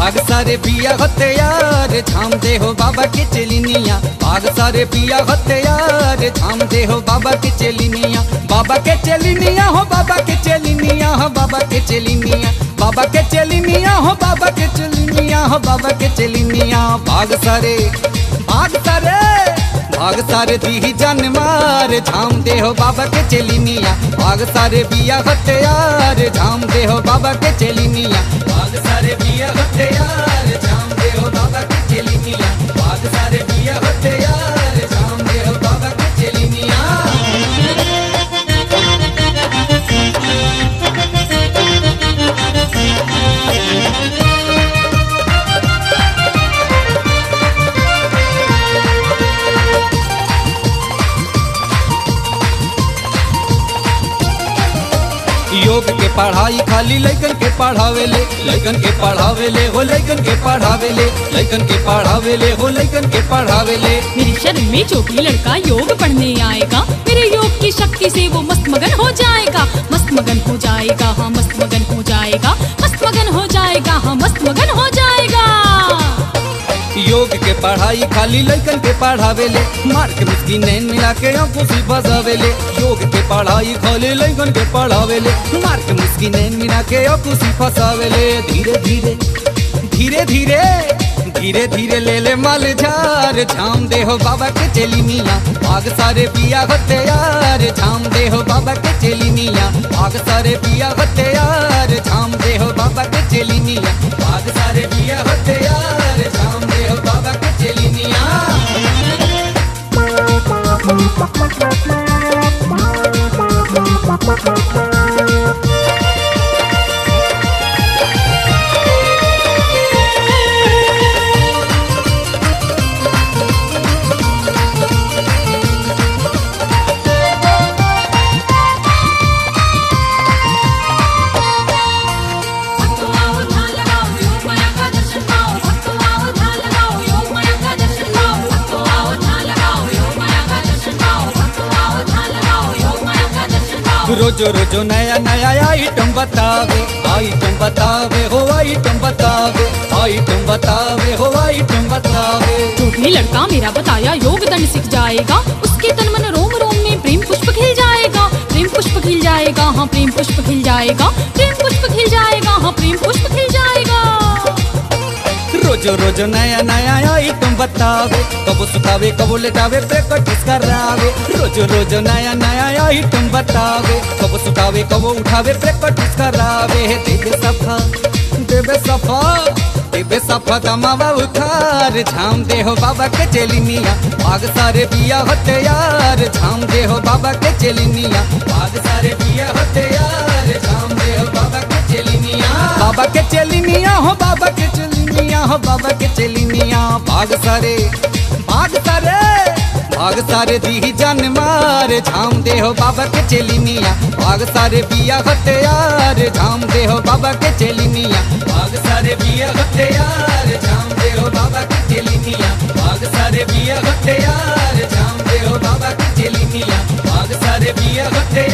भाग सारे पिया होते यार झाम दे हो बाबा के चलिनिया। भाग सारे पिया होते यार झाम दे हो बाबा के चलिनिया। बाबा के चलिनिया हो बाबा के चलिनिया हो बाबा के चलिनिया। बाबा के चलिनिया हो बाबा के चलिनिया हो बाबा के चलिनिया। भाग सारे भाग सारे दी जान मार झाम दे हो बाबा के चलिनिया। भाग सारे पिया होते यार झाम दे हो बाबा के चलिनिया। भाग सारे पिया होते यार झाम दे हो बाबा के चलिनिया। भाग सारे पिया होते यार झाम दे हो बाबा के चलिनिया। योग के पढ़ाई खाली लइकन के पढ़ावेले, लइकन के पढ़ावेले हो लइकन के पढ़ावेले, लइकन के पढ़ावेले हो लइकन के पढ़ावेले। मेरे शरण में जो भी लड़का योग पढ़ने आएगा मेरे योग की शक्ति से वो मस्त मगन हो जाएगा। मस्त मगन हो जाएगा, हाँ मस्त मगन हो जाएगा। मस्त मगन हो जाएगा, हाँ मस्त मगन हो जाएगा। योग के पढ़ाई खाली लइकन के पढ़ावेले, मार के मुस्की नैन मिला के आंखों से बजावेले। योग के पढ़ाई खाली लइकन के पढ़ावेले, मार के मुस्की नैन मिला के आंखों से फसावेले। धीरे धीरे धीरे धीरे धीरे धीरे ले ले माल झार झाम दे हो बाबा के चलिनिया। भाग सारे पिया होते यार झाम दे हो बाबा के चलिनिया। भाग सारे पिया होते यार झाम दे हो बाबा के चलिनिया। भाग सारे पिया होते यार झाम दे हो बाबा के चलिनिया। रोजो रोजो नया नया आइटम बतावे, आइटम बतावे हो आइटम बतावे, आइटम बतावे हो आइटम बतावे। जो भी लड़का मेरा बताया योग दंड सीख जाएगा उसके तन मन रोम रोम में प्रेम पुष्प खिल जाएगा। प्रेम पुष्प खिल जाएगा, हाँ प्रेम पुष्प खिल जाएगा। प्रेम पुष्प खिल जाएगा, हाँ प्रेम पुष्प खिल जाएगा। रोजो रोजो नया नया आइटम बतावे, कबो सुखावे कबो लेटावे प्रैक्टिस करावे। रोजो रोजो नया नया आइटम बतावे, कबो सुखावे कबो उठावे प्रैक्टिस करावे। देवे सफा देवे सफा देवे सफा दमावा उखार झाम दे हो बाबा के चलिनिया। भाग सारे पिया होते यार झाम दे हो बाबा के चलिनिया। भाग सारे पिया होते यार झाम दे हो बाबा के चलिनिया। बाबा के चलिनिया हो बाबा के चलिनिया हो बाबा के चलिनिया। भाग सारे भाग सारे दी जान मार झाम दे हो बाबा के चलिनिया। भाग सारे पिया होते यार झाम दे हो बाबा के चलिनिया। भाग सारे पिया होते यार झाम दे हो बाबा के चलिनिया। भाग सारे पिया होते यार झाम दे हो बाबा के चलिनिया। भाग सारे पिया होते